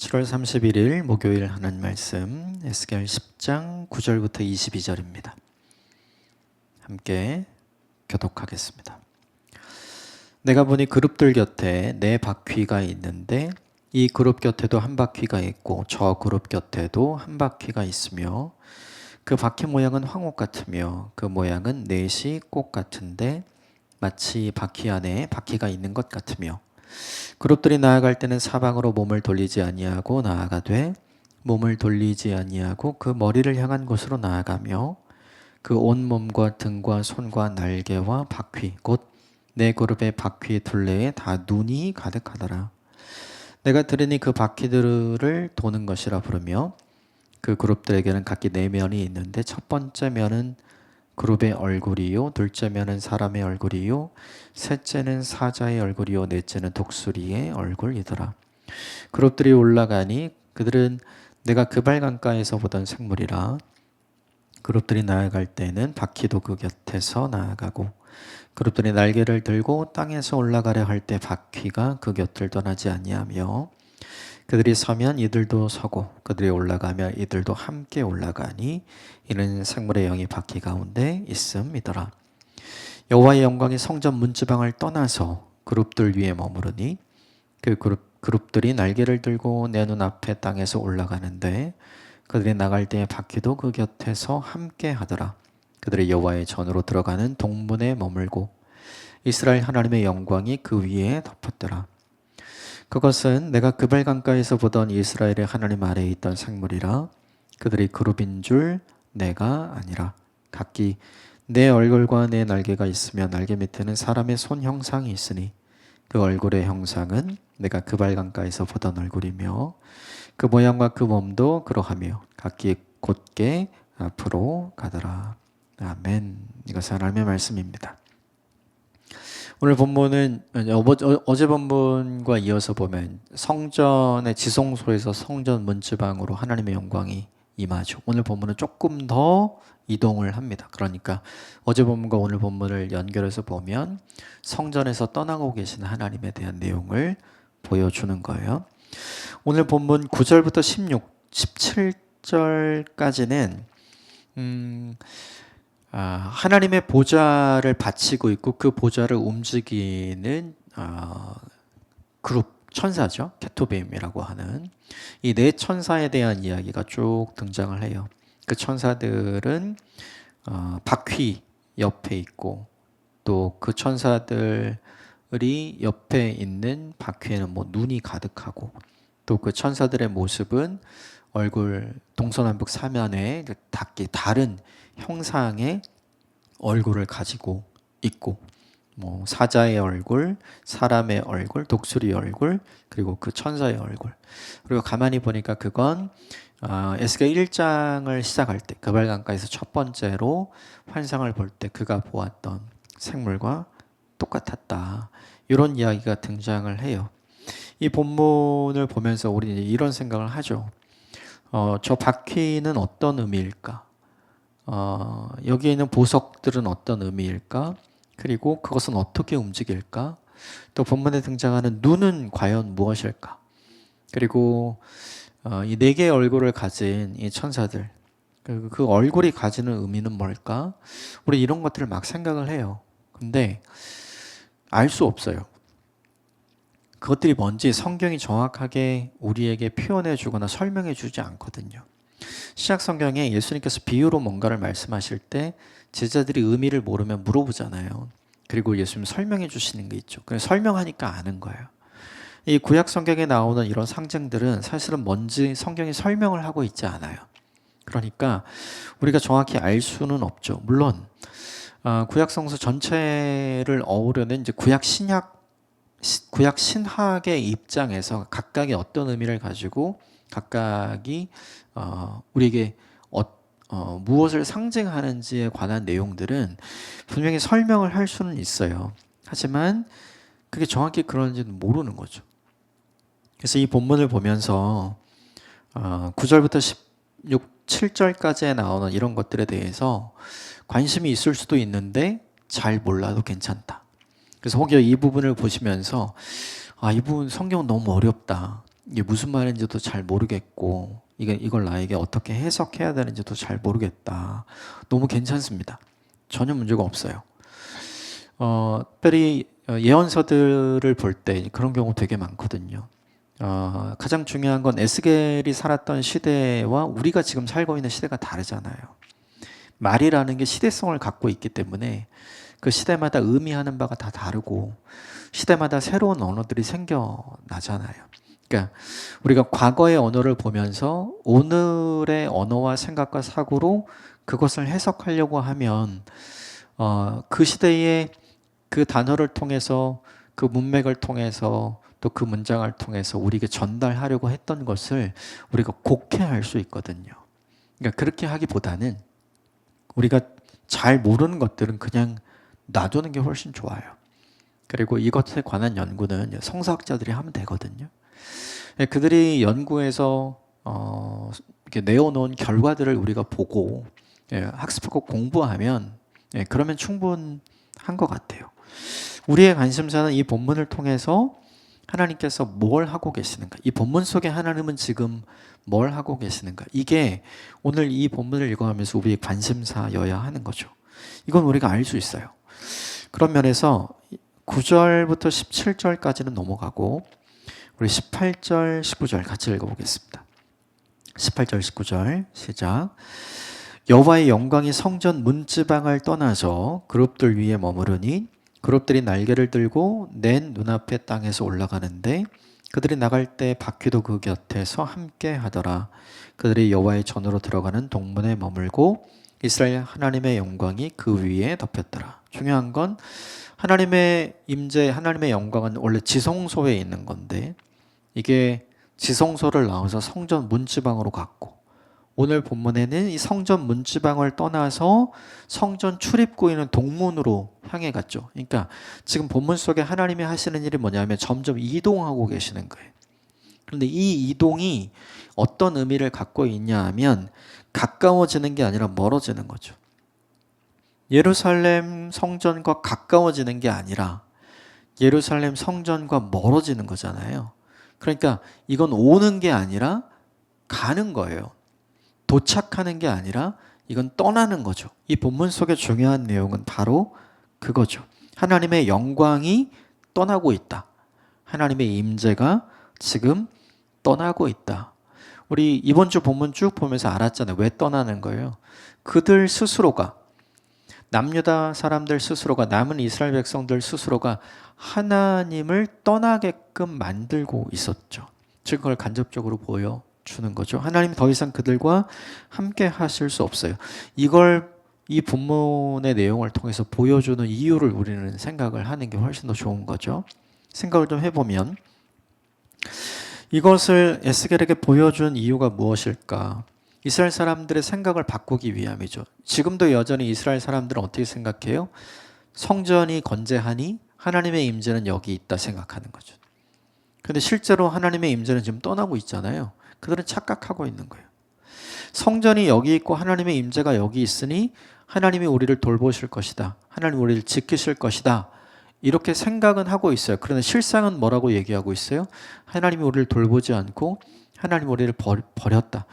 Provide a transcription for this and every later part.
7월 31일 목요일 하나님 말씀 에스겔 10장 9절부터 22절입니다. 함께 교독하겠습니다. 내가 보니 그룹들 곁에 네 바퀴가 있는데 이 그룹 곁에도 한 바퀴가 있고 저 그룹 곁에도 한 바퀴가 있으며 그 바퀴 모양은 황옥 같으며 그 모양은 넷이 꽃 같은데 마치 바퀴 안에 바퀴가 있는 것 같으며 그룹들이 나아갈 때는 사방으로 몸을 돌리지 아니하고 나아가되 몸을 돌리지 아니하고 그 머리를 향한 곳으로 나아가며 그 온몸과 등과 손과 날개와 바퀴 곧 네 그룹의 바퀴 둘레에 다 눈이 가득하더라. 내가 들으니 그 바퀴들을 도는 것이라 부르며 그 그룹들에게는 각기 네 면이 있는데 첫 번째 면은 그룹의 얼굴이요, 둘째 면은 사람의 얼굴이요, 셋째는 사자의 얼굴이요, 넷째는 독수리의 얼굴이더라. 그룹들이 올라가니 그들은 내가 그발 강가에서 보던 생물이라. 그룹들이 나아갈 때는 바퀴도 그 곁에서 나아가고 그룹들이 날개를 들고 땅에서 올라가려 할 때 바퀴가 그 곁을 떠나지 아니하며 그들이 서면 이들도 서고 그들이 올라가면 이들도 함께 올라가니 이는 생물의 영이 바퀴 가운데 있음이더라. 여호와의 영광이 성전 문지방을 떠나서 그룹들 위에 머무르니 그 그룹들이 날개를 들고 내 눈앞에 땅에서 올라가는데 그들이 나갈 때의 바퀴도 그 곁에서 함께 하더라. 그들이 여호와의 전으로 들어가는 동문에 머물고 이스라엘 하나님의 영광이 그 위에 덮었더라. 그것은 내가 그발 강가에서 보던 이스라엘의 하나님 아래에 있던 생물이라. 그들이 그룹인 줄 내가 아니라 각기 내 얼굴과 내 날개가 있으며 날개 밑에는 사람의 손 형상이 있으니 그 얼굴의 형상은 내가 그발 강가에서 보던 얼굴이며 그 모양과 그 몸도 그러하며 각기 곧게 앞으로 가더라. 아멘. 이것은 하나님의 말씀입니다. 오늘 본문은 어제 본문과 이어서 보면 성전의 지성소에서 성전 문지방으로 하나님의 영광이 임하죠. 오늘 본문은 조금 더 이동을 합니다. 그러니까 어제 본문과 오늘 본문을 연결해서 보면 성전에서 떠나고 계신 하나님에 대한 내용을 보여주는 거예요. 오늘 본문 9절부터 17절까지는 하나님의 보좌를 바치고 있고 그 보좌를 움직이는 그룹 천사죠. 케토빔이라고 하는 이 네 천사에 대한 이야기가 쭉 등장을 해요. 그 천사들은 바퀴 옆에 있고 또 그 천사들이 옆에 있는 바퀴에는 뭐 눈이 가득하고 또 그 천사들의 모습은 얼굴 동서남북 사면에 다른 형상의 얼굴을 가지고 있고 뭐 사자의 얼굴, 사람의 얼굴, 독수리 얼굴, 그리고 그 천사의 얼굴. 그리고 가만히 보니까 그건 에스겔 1장을 시작할 때 그발 강가에서 첫 번째로 환상을 볼 때 그가 보았던 생물과 똑같았다. 이런 이야기가 등장을 해요. 이 본문을 보면서 우리는 이런 생각을 하죠. 저 바퀴는 어떤 의미일까? 여기에 있는 보석들은 어떤 의미일까? 그리고 그것은 어떻게 움직일까? 또 본문에 등장하는 눈은 과연 무엇일까? 그리고 이 네 개의 얼굴을 가진 이 천사들, 그 얼굴이 가지는 의미는 뭘까? 우리 이런 것들을 막 생각을 해요. 근데 알 수 없어요. 그것들이 뭔지 성경이 정확하게 우리에게 표현해 주거나 설명해 주지 않거든요. 신약 성경에 예수님께서 비유로 뭔가를 말씀하실 때 제자들이 의미를 모르면 물어보잖아요. 그리고 예수님 설명해 주시는 게 있죠. 그래서 설명하니까 아는 거예요. 이 구약 성경에 나오는 이런 상징들은 사실은 뭔지 성경이 설명을 하고 있지 않아요. 그러니까 우리가 정확히 알 수는 없죠. 물론 구약 성서 전체를 어우르는 이제 구약 신학의 입장에서 각각의 어떤 의미를 가지고 각각이 우리에게 무엇을 상징하는지에 관한 내용들은 분명히 설명을 할 수는 있어요. 하지만 그게 정확히 그런지는 모르는 거죠. 그래서 이 본문을 보면서 9절부터 7절까지에 나오는 이런 것들에 대해서 관심이 있을 수도 있는데 잘 몰라도 괜찮다. 그래서 혹여 이 부분을 보시면서 이 부분 성경은 너무 어렵다. 이게 무슨 말인지도 잘 모르겠고 이걸 나에게 어떻게 해석해야 되는지도 잘 모르겠다. 너무 괜찮습니다. 전혀 문제가 없어요. 특별히 예언서들을 볼 때 그런 경우 되게 많거든요. 가장 중요한 건 에스겔이 살았던 시대와 우리가 지금 살고 있는 시대가 다르잖아요. 말이라는 게 시대성을 갖고 있기 때문에 그 시대마다 의미하는 바가 다 다르고 시대마다 새로운 언어들이 생겨나잖아요. 그러니까 우리가 과거의 언어를 보면서 오늘의 언어와 생각과 사고로 그것을 해석하려고 하면 그 시대의 그 단어를 통해서 그 문맥을 통해서 또 그 문장을 통해서 우리에게 전달하려고 했던 것을 우리가 곡해할 수 있거든요. 그러니까 그렇게 하기보다는 우리가 잘 모르는 것들은 그냥 놔두는 게 훨씬 좋아요. 그리고 이것에 관한 연구는 성서학자들이 하면 되거든요. 그들이 연구해서 이렇게 내어놓은 결과들을 우리가 보고 학습하고 공부하면 그러면 충분한 것 같아요. 우리의 관심사는 이 본문을 통해서 하나님께서 뭘 하고 계시는가? 이 본문 속에 하나님은 지금 뭘 하고 계시는가? 이게 오늘 이 본문을 읽어가면서 우리의 관심사여야 하는 거죠. 이건 우리가 알 수 있어요. 그런 면에서 9절부터 17절까지는 넘어가고 우리 18절, 19절 같이 읽어보겠습니다. 18절, 19절 시작. 여호와의 영광이 성전 문지방을 떠나서 그룹들 위에 머무르니 그룹들이 날개를 들고 낸 눈앞의 땅에서 올라가는데 그들이 나갈 때 바퀴도 그 곁에서 함께 하더라. 그들이 여호와의 전으로 들어가는 동문에 머물고 이스라엘 하나님의 영광이 그 위에 덮였더라. 중요한 건 하나님의 임재, 하나님의 영광은 원래 지성소에 있는 건데 이게 지성소를 나와서 성전 문지방으로 갔고 오늘 본문에는 이 성전 문지방을 떠나서 성전 출입구에 있는 동문으로 향해 갔죠. 그러니까 지금 본문 속에 하나님이 하시는 일이 뭐냐면 점점 이동하고 계시는 거예요. 그런데 이 이동이 어떤 의미를 갖고 있냐 하면 가까워지는 게 아니라 멀어지는 거죠. 예루살렘 성전과 가까워지는 게 아니라 예루살렘 성전과 멀어지는 거잖아요. 그러니까 이건 오는 게 아니라 가는 거예요. 도착하는 게 아니라 이건 떠나는 거죠. 이 본문 속의 중요한 내용은 바로 그거죠. 하나님의 영광이 떠나고 있다. 하나님의 임재가 지금 떠나고 있다. 우리 이번 주 본문 쭉 보면서 알았잖아요. 왜 떠나는 거예요? 그들 스스로가 남유다 사람들 스스로가 남은 이스라엘 백성들 스스로가 하나님을 떠나게끔 만들고 있었죠. 즉 그걸 간접적으로 보여주는 거죠. 하나님 더 이상 그들과 함께 하실 수 없어요. 이걸 이 본문의 내용을 통해서 보여주는 이유를 우리는 생각을 하는 게 훨씬 더 좋은 거죠. 생각을 좀 해보면 이것을 에스겔에게 보여준 이유가 무엇일까? 이스라엘 사람들의 생각을 바꾸기 위함이죠. 지금도 여전히 이스라엘 사람들은 어떻게 생각해요? 성전이 건재하니 하나님의 임재는 여기 있다 생각하는 거죠. 근데 실제로 하나님의 임재는 지금 떠나고 있잖아요. 그들은 착각하고 있는 거예요. 성전이 여기 있고 하나님의 임재가 여기 있으니 하나님이 우리를 돌보실 것이다. 하나님이 우리를 지키실 것이다. 이렇게 생각은 하고 있어요. 그런데 실상은 뭐라고 얘기하고 있어요? 하나님이 우리를 돌보지 않고 하나님 우리를 버렸다.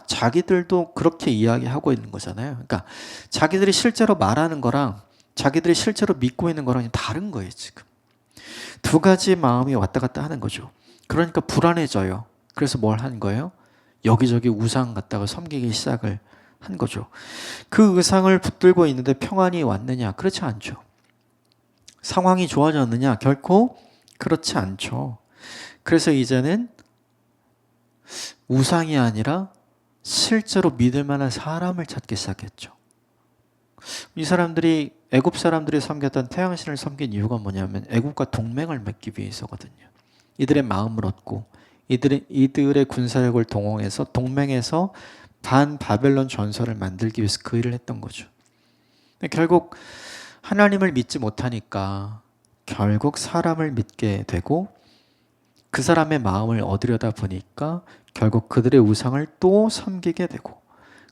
자기들도 그렇게 이야기하고 있는 거잖아요. 그러니까 자기들이 실제로 말하는 거랑 자기들이 실제로 믿고 있는 거랑 다른 거예요, 지금. 두 가지 마음이 왔다 갔다 하는 거죠. 그러니까 불안해져요. 그래서 뭘 한 거예요? 여기저기 우상 갖다가 섬기기 시작을 한 거죠. 그 우상을 붙들고 있는데 평안이 왔느냐? 그렇지 않죠. 상황이 좋아졌느냐? 결코 그렇지 않죠. 그래서 이제는 우상이 아니라 실제로 믿을 만한 사람을 찾기 시작했죠. 이 사람들이 애굽 사람들이 섬겼던 태양신을 섬긴 이유가 뭐냐면 애굽과 동맹을 맺기 위해서거든요. 이들의 마음을 얻고 이들의 군사력을 동원해서 동맹해서 반 바벨론 전설을 만들기 위해서 그 일을 했던 거죠. 결국 하나님을 믿지 못하니까 결국 사람을 믿게 되고 그 사람의 마음을 얻으려다 보니까 결국 그들의 우상을 또 섬기게 되고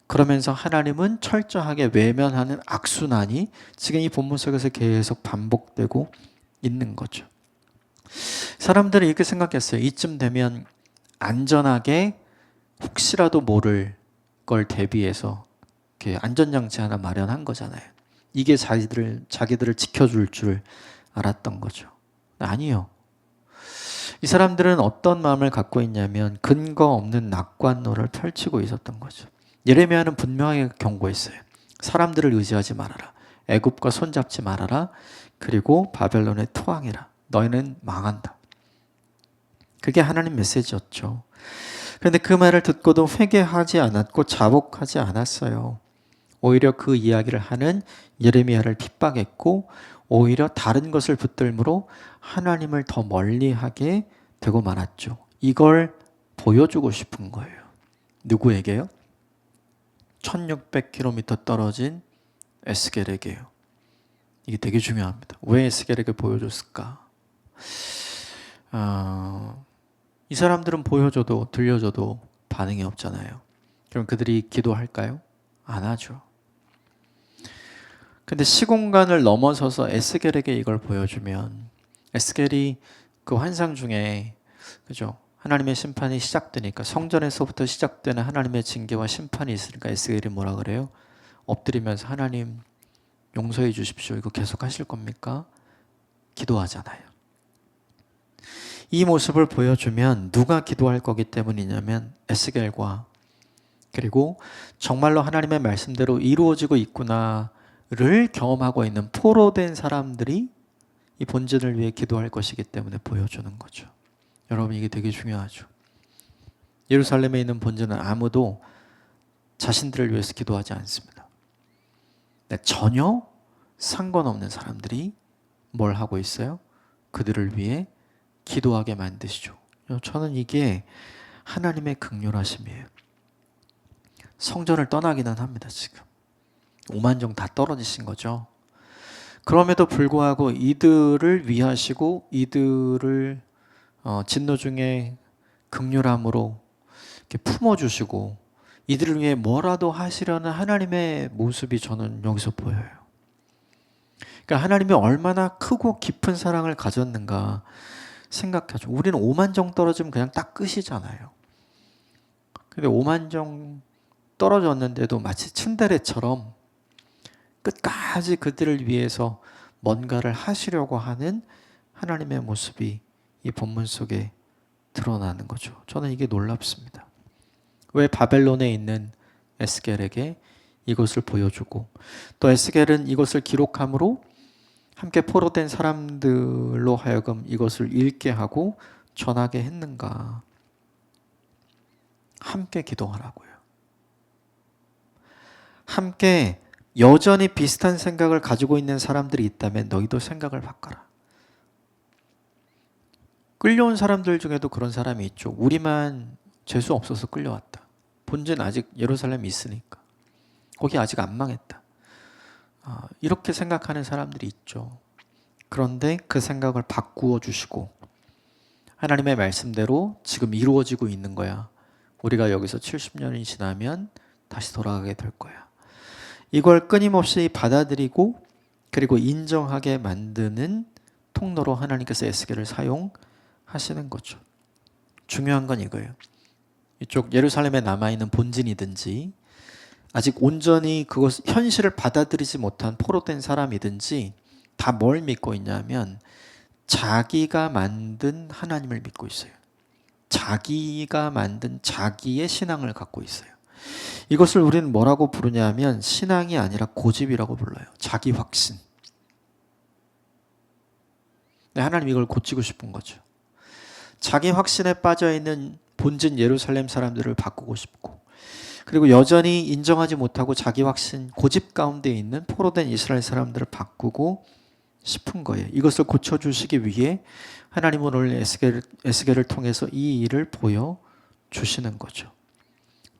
그러면서 하나님은 철저하게 외면하는 악순환이 지금 이 본문 속에서 계속 반복되고 있는 거죠. 사람들이 이렇게 생각했어요. 이쯤 되면 안전하게 혹시라도 모를 걸 대비해서 이렇게 안전장치 하나 마련한 거잖아요. 이게 자기들을 지켜줄 줄 알았던 거죠. 아니요. 이 사람들은 어떤 마음을 갖고 있냐면 근거 없는 낙관론을 펼치고 있었던 거죠. 예레미야는 분명하게 경고했어요. 사람들을 의지하지 말아라. 애굽과 손잡지 말아라. 그리고 바벨론에 투항해라. 너희는 망한다. 그게 하나님 메시지였죠. 그런데 그 말을 듣고도 회개하지 않았고 자복하지 않았어요. 오히려 그 이야기를 하는 예레미야를 핍박했고 오히려 다른 것을 붙들므로 하나님을 더 멀리하게 되고 말았죠. 이걸 보여주고 싶은 거예요. 누구에게요? 1600km 떨어진 에스겔에게요. 이게 되게 중요합니다. 왜 에스겔에게 보여줬을까? 이 사람들은 보여줘도 들려줘도 반응이 없잖아요. 그럼 그들이 기도할까요? 안 하죠. 근데 시공간을 넘어서서 에스겔에게 이걸 보여주면 에스겔이 그 환상 중에 그죠? 하나님의 심판이 시작되니까 성전에서부터 시작되는 하나님의 징계와 심판이 있으니까 에스겔이 뭐라 그래요? 엎드리면서 하나님 용서해 주십시오. 이거 계속 하실 겁니까? 기도하잖아요. 이 모습을 보여주면 누가 기도할 거기 때문이냐면 에스겔과 그리고 정말로 하나님의 말씀대로 이루어지고 있구나를 경험하고 있는 포로된 사람들이 이 본전을 위해 기도할 것이기 때문에 보여주는 거죠. 여러분 이게 되게 중요하죠. 예루살렘에 있는 본전은 아무도 자신들을 위해서 기도하지 않습니다. 전혀 상관없는 사람들이 뭘 하고 있어요? 그들을 위해 기도하게 만드시죠. 저는 이게 하나님의 긍휼하심이에요. 성전을 떠나기는 합니다. 지금 5만 정 다 떨어지신 거죠. 그럼에도 불구하고 이들을 위하시고 이들을 진노 중에 긍휼함으로 이렇게 품어주시고 이들을 위해 뭐라도 하시려는 하나님의 모습이 저는 여기서 보여요. 그러니까 하나님이 얼마나 크고 깊은 사랑을 가졌는가 생각하죠. 우리는 5만 정 떨어지면 그냥 딱 끝이잖아요. 근데 5만 정 떨어졌는데도 마치 츤데레처럼 끝까지 그들을 위해서 뭔가를 하시려고 하는 하나님의 모습이 이 본문 속에 드러나는 거죠. 저는 이게 놀랍습니다. 왜 바벨론에 있는 에스겔에게 이것을 보여주고 또 에스겔은 이것을 기록함으로 함께 포로된 사람들로 하여금 이것을 읽게 하고 전하게 했는가? 함께 기도하라고요. 함께 여전히 비슷한 생각을 가지고 있는 사람들이 있다면 너희도 생각을 바꿔라. 끌려온 사람들 중에도 그런 사람이 있죠. 우리만 재수 없어서 끌려왔다. 본전 아직 예루살렘이 있으니까. 거기 아직 안 망했다. 이렇게 생각하는 사람들이 있죠. 그런데 그 생각을 바꾸어 주시고 하나님의 말씀대로 지금 이루어지고 있는 거야. 우리가 여기서 70년이 지나면 다시 돌아가게 될 거야. 이걸 끊임없이 받아들이고 그리고 인정하게 만드는 통로로 하나님께서 에스겔을 사용하시는 거죠. 중요한 건 이거예요. 이쪽 예루살렘에 남아있는 본진이든지 아직 온전히 그것 현실을 받아들이지 못한 포로된 사람이든지 다 뭘 믿고 있냐면 자기가 만든 하나님을 믿고 있어요. 자기가 만든 자기의 신앙을 갖고 있어요. 이것을 우리는 뭐라고 부르냐면 신앙이 아니라 고집이라고 불러요. 자기 확신. 하나님 이걸 고치고 싶은 거죠. 자기 확신에 빠져있는 본진 예루살렘 사람들을 바꾸고 싶고 그리고 여전히 인정하지 못하고 자기 확신, 고집 가운데 있는 포로된 이스라엘 사람들을 바꾸고 싶은 거예요. 이것을 고쳐주시기 위해 하나님은 오늘 에스겔을 통해서 이 일을 보여주시는 거죠.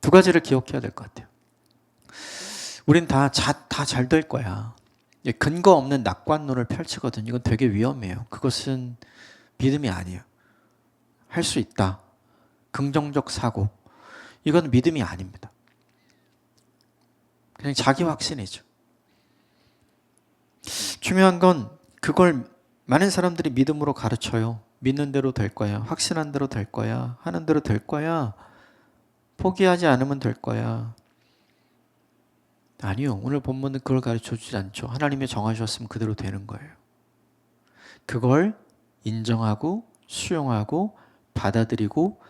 두 가지를 기억해야 될 것 같아요. 우린 다 잘 될 거야. 근거 없는 낙관론을 펼치거든요. 이건 되게 위험해요. 그것은 믿음이 아니에요. 할 수 있다. 긍정적 사고. 이건 믿음이 아닙니다. 그냥 자기 확신이죠. 중요한 건 그걸 많은 사람들이 믿음으로 가르쳐요. 믿는 대로 될 거야. 확신한 대로 될 거야. 하는 대로 될 거야. 포기하지 않으면 될 거야. 아니요. 오늘 본문은 그걸 가르쳐 주지 않죠. 하나님이 정하셨으면 그대로 되는 거예요. 그걸 인정하고 수용하고 받아들이고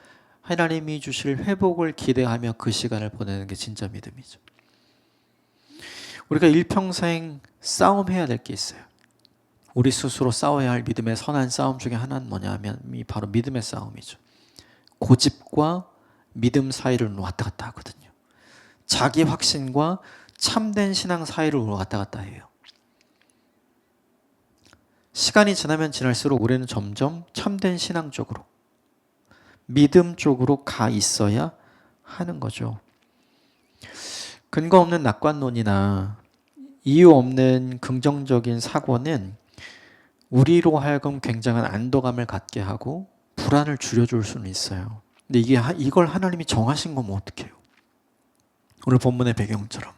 하나님이 주실 회복을 기대하며 그 시간을 보내는 게 진짜 믿음이죠. 우리가 일평생 싸움해야 될 게 있어요. 우리 스스로 싸워야 할 믿음의 선한 싸움 중에 하나는 뭐냐면 바로 믿음의 싸움이죠. 고집과 믿음 사이를 왔다 갔다 하거든요. 자기 확신과 참된 신앙 사이를 왔다 갔다 해요. 시간이 지나면 지날수록 우리는 점점 참된 신앙 쪽으로, 믿음 쪽으로 가 있어야 하는 거죠. 근거 없는 낙관론이나 이유 없는 긍정적인 사고는 우리로 하여금 굉장한 안도감을 갖게 하고 불안을 줄여줄 수는 있어요. 근데 이걸 하나님이 정하신 거면 어떡해요? 오늘 본문의 배경처럼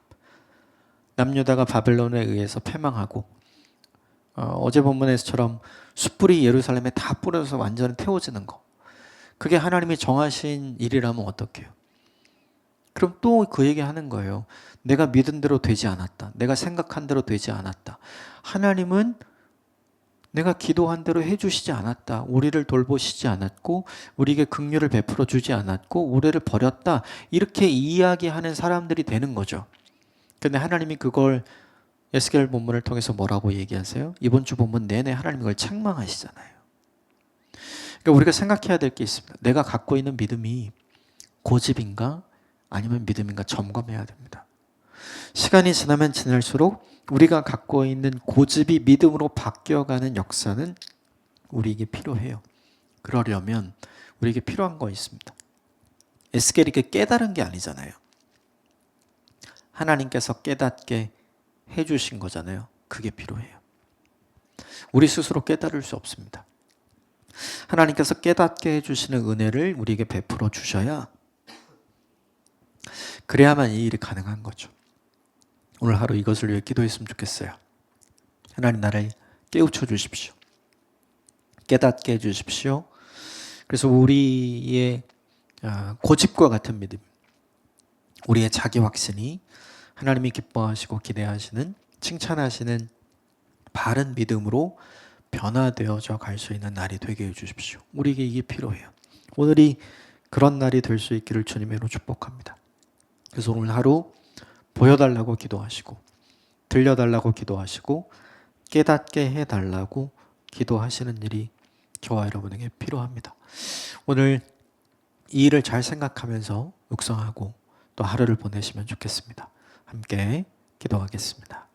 남유다가 바벨론에 의해서 패망하고 어제 본문에서처럼 숯불이 예루살렘에 다 뿌려서 완전히 태워지는 거, 그게 하나님이 정하신 일이라면 어떡해요? 그럼 또 그 얘기하는 거예요. 내가 믿은 대로 되지 않았다. 내가 생각한 대로 되지 않았다. 하나님은 내가 기도한 대로 해주시지 않았다. 우리를 돌보시지 않았고 우리에게 긍휼을 베풀어 주지 않았고 우리를 버렸다. 이렇게 이야기하는 사람들이 되는 거죠. 근데 하나님이 그걸 에스겔 본문을 통해서 뭐라고 얘기하세요? 이번 주 본문 내내 하나님이 그걸 책망하시잖아요. 그러니까 우리가 생각해야 될 게 있습니다. 내가 갖고 있는 믿음이 고집인가 아니면 믿음인가 점검해야 됩니다. 시간이 지나면 지날수록 우리가 갖고 있는 고집이 믿음으로 바뀌어가는 역사는 우리에게 필요해요. 그러려면 우리에게 필요한 거 있습니다. 에스겔에게 깨달은 게 아니잖아요. 하나님께서 깨닫게 해주신 거잖아요. 그게 필요해요. 우리 스스로 깨달을 수 없습니다. 하나님께서 깨닫게 해주시는 은혜를 우리에게 베풀어 주셔야, 그래야만 이 일이 가능한 거죠. 오늘 하루 이것을 위해 기도했으면 좋겠어요. 하나님, 나를 깨우쳐 주십시오. 깨닫게 해주십시오. 그래서 우리의 고집과 같은 믿음, 우리의 자기 확신이 하나님이 기뻐하시고 기대하시는, 칭찬하시는 바른 믿음으로 변화되어져 갈 수 있는 날이 되게 해주십시오. 우리에게 이게 필요해요. 오늘이 그런 날이 될 수 있기를 주님으로 축복합니다. 그래서 오늘 하루 보여달라고 기도하시고, 들려달라고 기도하시고, 깨닫게 해달라고 기도하시는 일이 저와 여러분에게 필요합니다. 오늘 이 일을 잘 생각하면서 묵상하고 또 하루를 보내시면 좋겠습니다. 함께 기도하겠습니다.